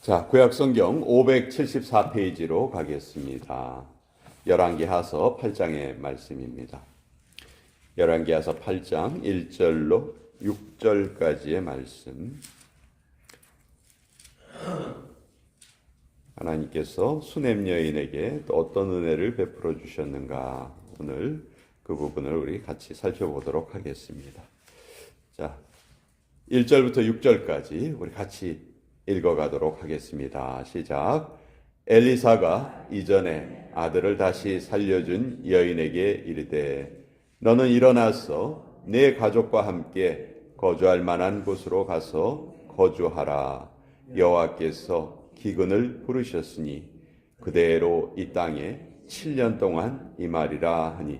자, 구약성경 574페이지로 가겠습니다. 열왕기하서 8장의 말씀입니다. 열왕기하서 8장 1절로 6절까지의 말씀. 하나님께서 수냄 여인에게 또 어떤 은혜를 베풀어 주셨는가, 오늘 그 부분을 우리 같이 살펴보도록 하겠습니다. 자, 1절부터 6절까지 우리 같이 읽어가도록 하겠습니다. 시작. 엘리사가 이전에 아들을 다시 살려준 여인에게 이르되, 너는 일어나서 내 가족과 함께 거주할 만한 곳으로 가서 거주하라. 여호와께서 기근을 부르셨으니 그대로 이 땅에 7년 동안 임하리라 하니,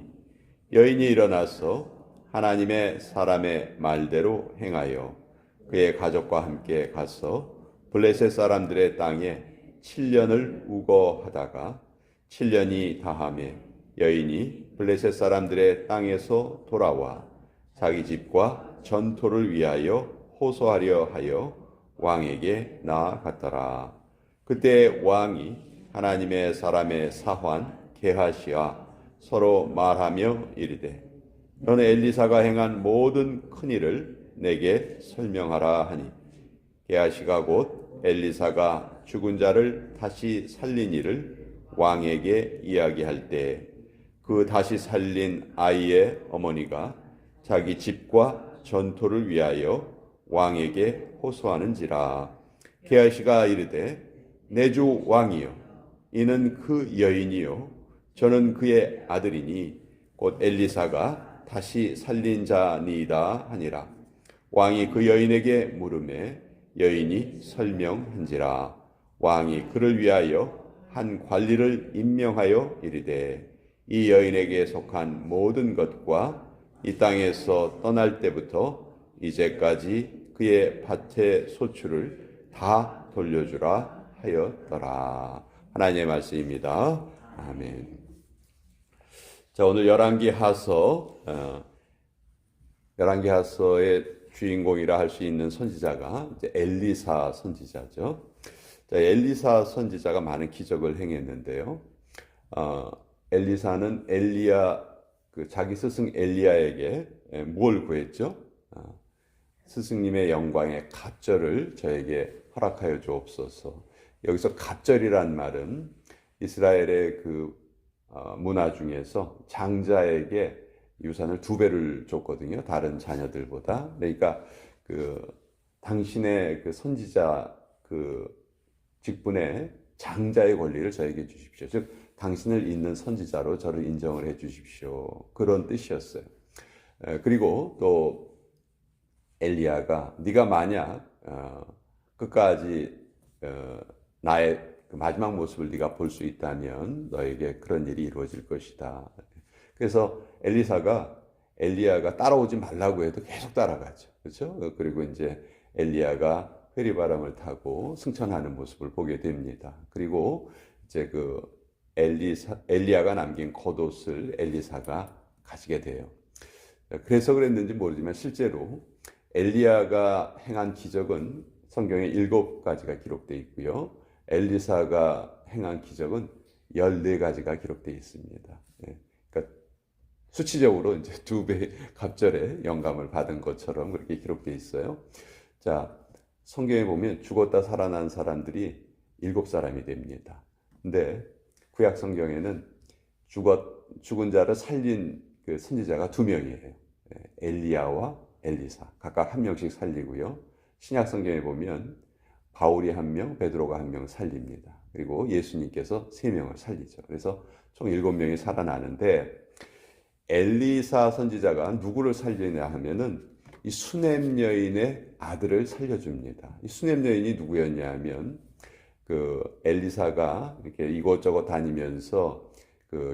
여인이 일어나서 하나님의 사람의 말대로 행하여 그의 가족과 함께 가서 블레셋 사람들의 땅에 7년을 우거하다가 7년이 다함에 여인이 블레셋 사람들의 땅에서 돌아와 자기 집과 전토를 위하여 호소하려 하여 왕에게 나아갔더라. 그때 왕이 하나님의 사람의 사환 게하시와 서로 말하며 이르되, 너는 엘리사가 행한 모든 큰 일을 내게 설명하라 하니, 게하시가 곧 엘리사가 죽은 자를 다시 살린 일을 왕에게 이야기할 때 그 다시 살린 아이의 어머니가 자기 집과 전토를 위하여 왕에게 호소하는지라. 게하시가 이르되, 내 주 왕이여, 이는 그 여인이요 저는 그의 아들이니 곧 엘리사가 다시 살린 자니이다 하니라. 왕이 그 여인에게 물으매 여인이 설명한지라. 왕이 그를 위하여 한 관리를 임명하여 이르되, 이 여인에게 속한 모든 것과 이 땅에서 떠날 때부터 이제까지 그의 밭의 소출을 다 돌려주라 하였더라. 하나님의 말씀입니다. 아멘. 자, 오늘 열왕기하서의 주인공이라 할 수 있는 선지자가 이제 엘리사 선지자죠. 자, 엘리사 선지자가 많은 기적을 행했는데요. 엘리사는 자기 스승 엘리야에게 뭘 구했죠? 스승님의 영광의 갑절을 저에게 허락하여 주옵소서. 여기서 갑절이란 말은 이스라엘의 문화 중에서 장자에게 유산을 2배를 줬거든요. 다른 자녀들보다. 그러니까 당신의 선지자 직분의 장자의 권리를 저에게 주십시오. 즉 당신을 잇는 선지자로 저를 인정을 해 주십시오. 그런 뜻이었어요. 그리고 또 엘리야가 네가 만약 끝까지 나의 마지막 모습을 네가 볼 수 있다면 너에게 그런 일이 이루어질 것이다. 그래서 엘리야가 따라오지 말라고 해도 계속 따라가죠. 그렇죠? 그리고 이제 엘리야가 회리바람을 타고 승천하는 모습을 보게 됩니다. 그리고 이제 엘리야가 남긴 겉옷을 엘리사가 가지게 돼요. 그래서 그랬는지 모르지만 실제로 엘리야가 행한 기적은 성경에 7가지가 기록되어 있고요. 엘리사가 행한 기적은 14가지가 기록되어 있습니다. 그러니까 수치적으로 이제 2배 갑절의 영감을 받은 것처럼 그렇게 기록되어 있어요. 자, 성경에 보면 죽었다 살아난 사람들이 7사람이 됩니다. 근데 구약 성경에는 죽은 자를 살린 선지자가 2명이에요. 엘리야와 엘리사, 각각 1명씩 살리고요. 신약 성경에 보면 바울이 1명, 베드로가 1명 살립니다. 그리고 예수님께서 3명을 살리죠. 그래서 총 7명이 살아나는데, 엘리사 선지자가 누구를 살리냐 하면은 이 수냄 여인의 아들을 살려줍니다. 이 수냄 여인이 누구였냐 하면 엘리사가 이렇게 이곳저곳 다니면서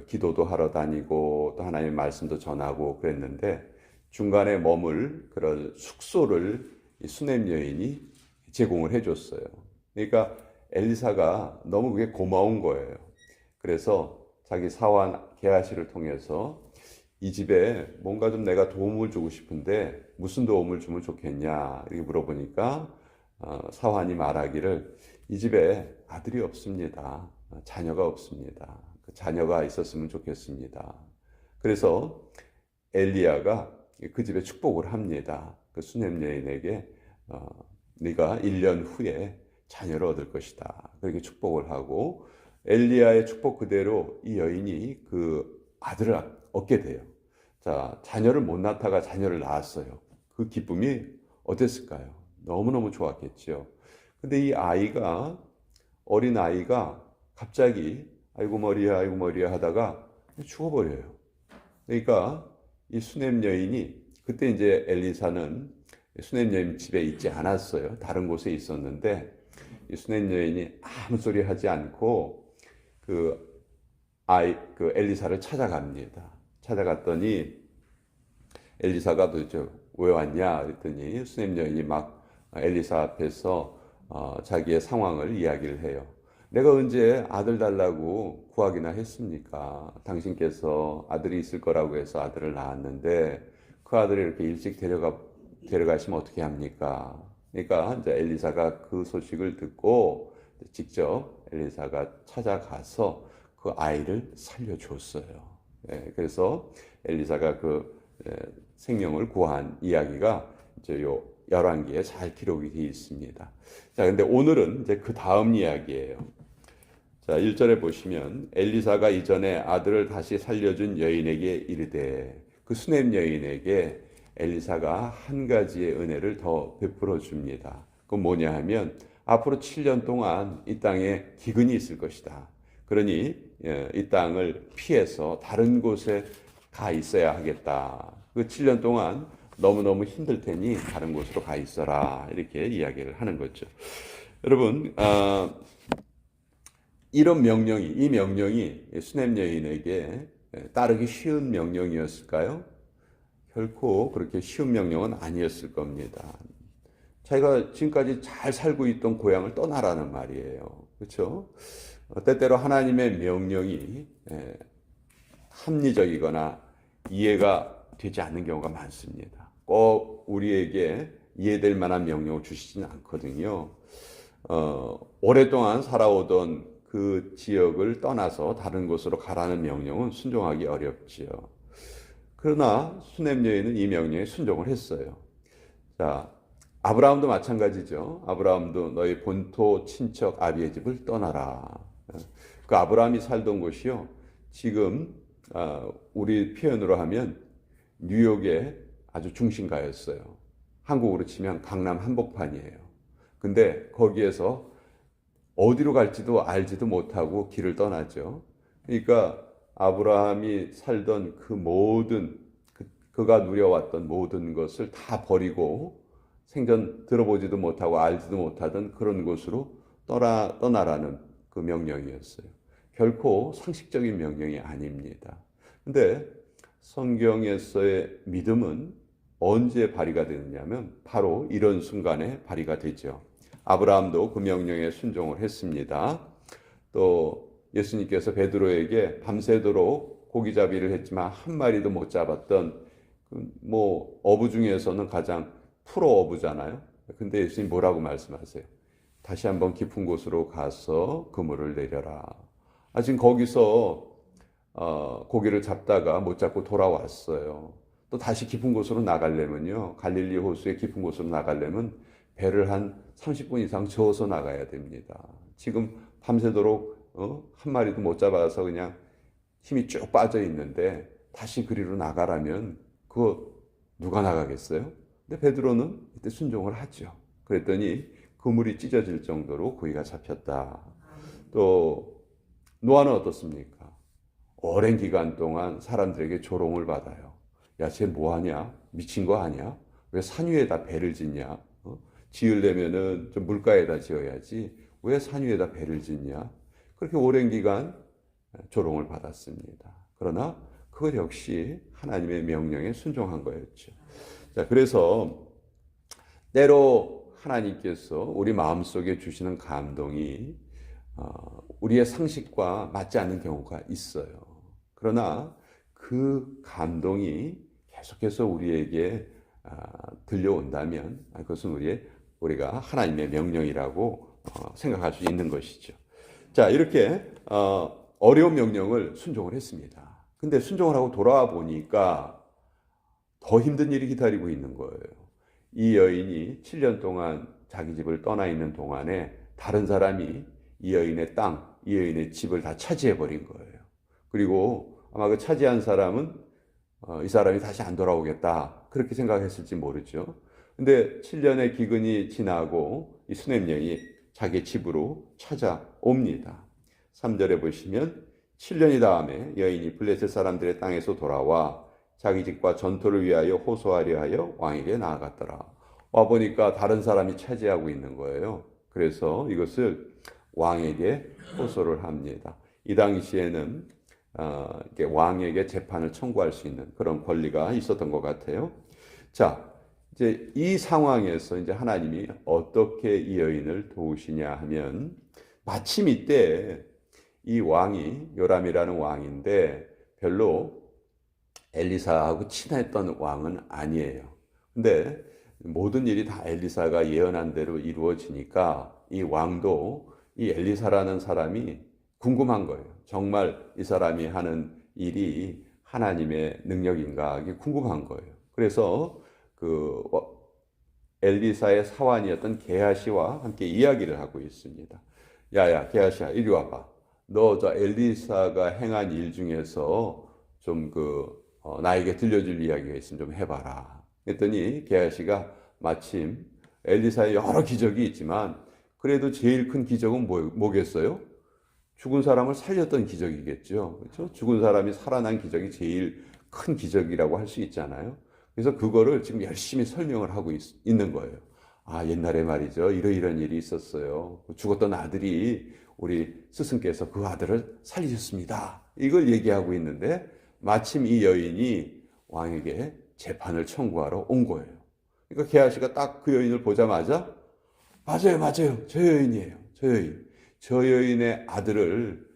기도도 하러 다니고 또 하나님의 말씀도 전하고 그랬는데, 중간에 머물 그런 숙소를 이 수냄 여인이 제공을 해줬어요. 그러니까 엘리사가 너무 그게 고마운 거예요. 그래서 자기 사환 게하시를 통해서 이 집에 뭔가 좀 내가 도움을 주고 싶은데 무슨 도움을 주면 좋겠냐 이렇게 물어보니까 사환이 말하기를, 이 집에 아들이 없습니다. 자녀가 없습니다. 그 자녀가 있었으면 좋겠습니다. 그래서 엘리야가 그 집에 축복을 합니다. 그 수냄 여인에게 네가 1년 후에 자녀를 얻을 것이다. 그렇게 축복을 하고 엘리야의 축복 그대로 이 여인이 그 아들을 얻게 돼요. 자, 자녀를 못 낳다가 자녀를 낳았어요. 그 기쁨이 어땠을까요? 너무너무 좋았겠죠. 근데 이 아이가, 어린 아이가 갑자기 아이고 머리야 하다가 죽어버려요. 그러니까 이 수냄 여인이, 그때 이제 엘리사는 수냄 여인 집에 있지 않았어요. 다른 곳에 있었는데 이 수냄 여인이 아무 소리 하지 않고 그 엘리사를 찾아갑니다. 찾아갔더니 엘리사가 도대체 왜 왔냐 그랬더니 수냄 여인이 막 엘리사 앞에서 자기의 상황을 이야기를 해요. 내가 언제 아들 달라고 구하기나 했습니까? 당신께서 아들이 있을 거라고 해서 아들을 낳았는데 그 아들을 이렇게 일찍 데려가시면 어떻게 합니까? 그러니까 이제 엘리사가 그 소식을 듣고 직접 엘리사가 찾아가서 그 아이를 살려줬어요. 그래서 엘리사가 그 생명을 구한 이야기가 이제 요 열왕기에 잘 기록이 되어 있습니다. 자, 근데 오늘은 이제 그 다음 이야기예요. 자, 1절에 보시면 엘리사가 이전에 아들을 다시 살려준 여인에게 이르되, 그 수냄 여인에게 엘리사가 한 가지의 은혜를 더 베풀어 줍니다. 그건 뭐냐 하면 앞으로 7년 동안 이 땅에 기근이 있을 것이다. 그러니 이 땅을 피해서 다른 곳에 가 있어야 하겠다. 그 7년 동안 너무너무 힘들 테니 다른 곳으로 가 있어라. 이렇게 이야기를 하는 거죠. 여러분, 이런 명령이, 이 명령이 수냄 여인에게 따르기 쉬운 명령이었을까요? 결코 그렇게 쉬운 명령은 아니었을 겁니다. 자기가 지금까지 잘 살고 있던 고향을 떠나라는 말이에요. 그렇죠? 때때로 하나님의 명령이 합리적이거나 이해가 되지 않는 경우가 많습니다. 꼭 우리에게 이해될 만한 명령을 주시지는 않거든요. 오랫동안 살아오던 그 지역을 떠나서 다른 곳으로 가라는 명령은 순종하기 어렵지요. 그러나 수냄 여인은 이 명령에 순종을 했어요. 자, 아브라함도 마찬가지죠. 아브라함도 너희 본토 친척 아비의 집을 떠나라. 그 아브라함이 살던 곳이요, 지금 우리 표현으로 하면 뉴욕의 아주 중심가였어요. 한국으로 치면 강남 한복판이에요. 근데 거기에서 어디로 갈지도 알지도 못하고 길을 떠나죠. 그러니까 아브라함이 살던 그 모든, 그가 누려왔던 모든 것을 다 버리고 생전 들어보지도 못하고 알지도 못하던 그런 곳으로 떠나라는 그 명령이었어요. 결코 상식적인 명령이 아닙니다. 근데 성경에서의 믿음은 언제 발휘가 되느냐면 바로 이런 순간에 발휘가 되죠. 아브라함도 그 명령에 순종을 했습니다. 또 예수님께서 베드로에게 밤새도록 고기잡이를 했지만 한 마리도 못 잡았던 어부 중에서는 가장 프로 어부잖아요. 근데 예수님 뭐라고 말씀하세요? 다시 한번 깊은 곳으로 가서 그물을 내려라. 지금 거기서 고기를 잡다가 못 잡고 돌아왔어요. 또 다시 깊은 곳으로 나가려면요, 갈릴리 호수의 깊은 곳으로 나가려면 배를 한 30분 이상 저어서 나가야 됩니다. 지금 밤새도록 한 마리도 못 잡아서 그냥 힘이 쭉 빠져 있는데 다시 그리로 나가라면 그거 누가 나가겠어요? 근데 베드로는 이때 순종을 하죠. 그랬더니 그물이 찢어질 정도로 고기가 잡혔다. 또 노아는 어떻습니까? 오랜 기간 동안 사람들에게 조롱을 받아요. 야, 쟤 뭐하냐? 미친 거 아니야? 왜 산 위에다 배를 짓냐? 지으려면은 좀 물가에다 지어야지 왜 산 위에다 배를 짓냐? 그렇게 오랜 기간 조롱을 받았습니다. 그러나 그것 역시 하나님의 명령에 순종한 거였죠. 자, 그래서 때로 하나님께서 우리 마음속에 주시는 감동이 우리의 상식과 맞지 않는 경우가 있어요. 그러나 그 감동이 계속해서 우리에게 들려온다면 그것은 우리가 하나님의 명령이라고 생각할 수 있는 것이죠. 자, 이렇게 어려운 명령을 순종을 했습니다. 근데 순종을 하고 돌아와 보니까 더 힘든 일이 기다리고 있는 거예요. 이 여인이 7년 동안 자기 집을 떠나 있는 동안에 다른 사람이 이 여인의 땅, 이 여인의 집을 다 차지해 버린 거예요. 그리고 아마 그 차지한 사람은 이 사람이 다시 안 돌아오겠다 그렇게 생각했을지 모르죠. 근데 7년의 기근이 지나고 이 수넴 여인이 자기 집으로 찾아옵니다. 3절에 보시면 7년이 다음에 여인이 블레셋 사람들의 땅에서 돌아와 자기 집과 전토를 위하여 호소하려 하여 왕에게 나아갔더라. 와보니까 다른 사람이 차지하고 있는 거예요. 그래서 이것을 왕에게 호소를 합니다. 이 당시에는 왕에게 재판을 청구할 수 있는 그런 권리가 있었던 것 같아요. 자, 이제 이 상황에서 이제 하나님이 어떻게 이 여인을 도우시냐 하면 마침 이때 이 왕이 요람이라는 왕인데 별로 엘리사하고 친했던 왕은 아니에요. 근데 모든 일이 다 엘리사가 예언한 대로 이루어지니까 이 왕도 이 엘리사라는 사람이 궁금한 거예요. 정말 이 사람이 하는 일이 하나님의 능력인가 이게 궁금한 거예요. 그래서 그 엘리사의 사환이었던 게하시와 함께 이야기를 하고 있습니다. 야야 게하시야 이리 와봐. 너 저 엘리사가 행한 일 중에서 좀 나에게 들려줄 이야기가 있으면 좀 해봐라. 그랬더니 게하시가 마침 엘리사의 여러 기적이 있지만 그래도 제일 큰 기적은 뭐겠어요? 죽은 사람을 살렸던 기적이겠죠. 그렇죠? 죽은 사람이 살아난 기적이 제일 큰 기적이라고 할 수 있잖아요. 그래서 그거를 지금 열심히 설명을 하고 있는 거예요. 아, 옛날에 말이죠. 이런 일이 있었어요. 죽었던 아들이 우리 스승께서 그 아들을 살리셨습니다. 이걸 얘기하고 있는데 마침 이 여인이 왕에게 재판을 청구하러 온 거예요. 그러니까 게하시가 딱 그 여인을 보자마자 맞아요. 저 여인이에요. 저 여인의 아들을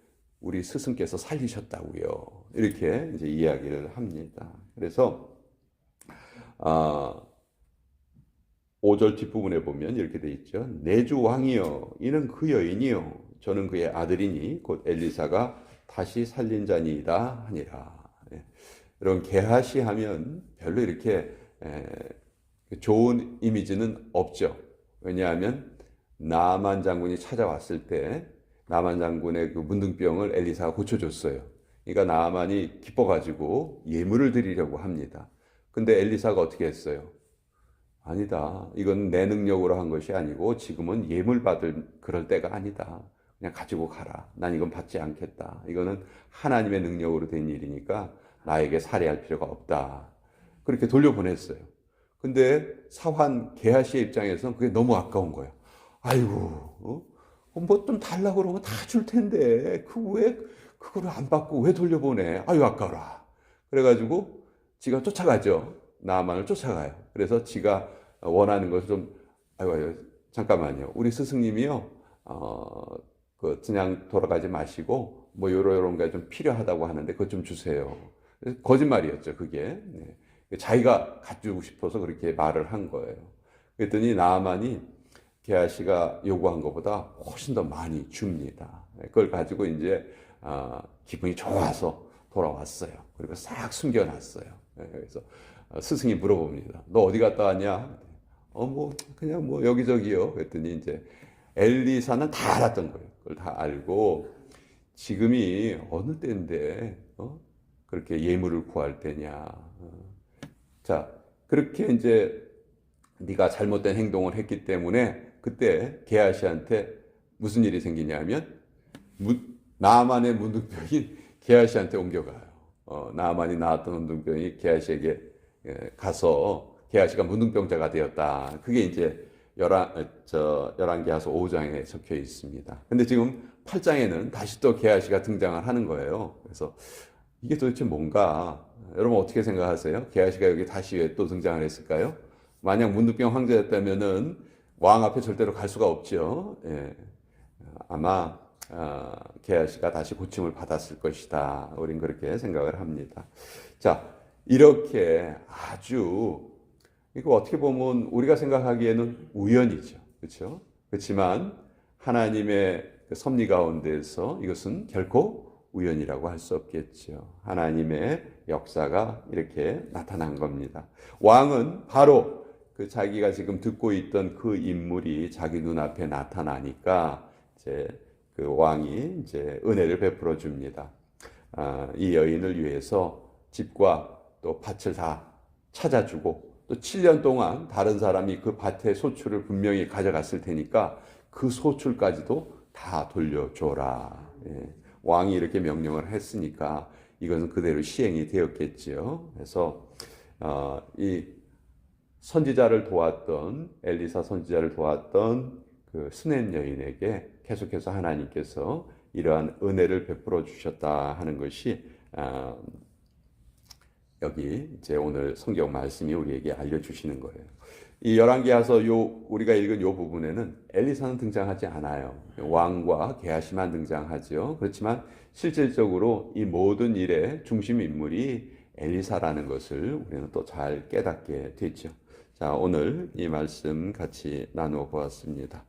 우리 스승께서 살리셨다고요. 이렇게 이제 이야기를 합니다. 그래서 5절 뒷부분에 보면 이렇게 돼 있죠. 내 주 왕이여, 이는 그 여인이요. 저는 그의 아들이니 곧 엘리사가 다시 살린 자니이다 하니라. 이런 게하시 하면 별로 이렇게 좋은 이미지는 없죠. 왜냐하면 나만 장군이 찾아왔을 때 나만 장군의 그 문둥병을 엘리사가 고쳐줬어요. 그러니까 나만이 기뻐가지고 예물을 드리려고 합니다. 근데 엘리사가 어떻게 했어요? 아니다. 이건 내 능력으로 한 것이 아니고 지금은 예물 받을 그럴 때가 아니다. 그냥 가지고 가라. 난 이건 받지 않겠다. 이거는 하나님의 능력으로 된 일이니까 나에게 살해할 필요가 없다. 그렇게 돌려보냈어요. 근데 사환 게하시의 입장에서는 그게 너무 아까운 거예요. 아이고, 뭐 좀 달라고 그러면 다 줄 텐데 왜 그거를 안 받고 왜 돌려보내? 아유 아까워라. 그래가지고 지가 쫓아가죠. 나만을 쫓아가요. 그래서 지가 원하는 것을 좀 아이고 잠깐만요. 우리 스승님이요. 그냥 돌아가지 마시고 뭐 요런 게 좀 필요하다고 하는데 그것 좀 주세요. 거짓말이었죠, 그게. 네. 자기가 가지고 싶어서 그렇게 말을 한 거예요. 그랬더니 나아만이 게하시가 요구한 것보다 훨씬 더 많이 줍니다. 그걸 가지고 이제 기분이 좋아서 돌아왔어요. 그리고 싹 숨겨놨어요. 그래서 스승이 물어봅니다. 너 어디 갔다 왔냐? 그냥 여기저기요. 그랬더니 이제 엘리사는 다 알았던 거예요. 그걸 다 알고 지금이 어느 때인데 그렇게 예물을 구할 때냐. 자, 그렇게 이제 네가 잘못된 행동을 했기 때문에 그때 게하시한테 무슨 일이 생기냐면 나아만의 문둥병이 게하시한테 옮겨가요. 나아만이 낳았던 문둥병이 게하시에게 가서 게하시가 문둥병자가 되었다. 그게 이제 열왕기하서 5장에 적혀 있습니다. 근데 지금 8장에는 다시 또 게하시가 등장을 하는 거예요. 그래서 이게 도대체 뭔가 여러분 어떻게 생각하세요? 게하시가 여기 다시 왜 또 등장을 했을까요? 만약 문둥병 황제였다면은 왕 앞에 절대로 갈 수가 없죠. 예. 아마 게하시가 다시 고침을 받았을 것이다. 우린 그렇게 생각을 합니다. 자, 이렇게 아주 이거 어떻게 보면 우리가 생각하기에는 우연이죠. 그렇죠? 그렇지만 하나님의 그 섭리 가운데서 이것은 결코 우연이라고 할 수 없겠죠. 하나님의 역사가 이렇게 나타난 겁니다. 왕은 바로 그 자기가 지금 듣고 있던 그 인물이 자기 눈앞에 나타나니까 이제 그 왕이 이제 은혜를 베풀어 줍니다. 이 여인을 위해서 집과 또 밭을 다 찾아주고 또 7년 동안 다른 사람이 그 밭의 소출을 분명히 가져갔을 테니까 그 소출까지도 다 돌려줘라. 예. 왕이 이렇게 명령을 했으니까 이것은 그대로 시행이 되었겠지요. 그래서 이 선지자를 도왔던 엘리사 선지자를 도왔던 그 수넴 여인에게 계속해서 하나님께서 이러한 은혜를 베풀어 주셨다 하는 것이 여기 이제 오늘 성경 말씀이 우리에게 알려주시는 거예요. 이 열왕기하서 우리가 읽은 요 부분에는 엘리사는 등장하지 않아요. 왕과 게하시만 등장하죠. 그렇지만 실질적으로 이 모든 일의 중심 인물이 엘리사라는 것을 우리는 또 잘 깨닫게 되죠. 자, 오늘 이 말씀 같이 나누어 보았습니다.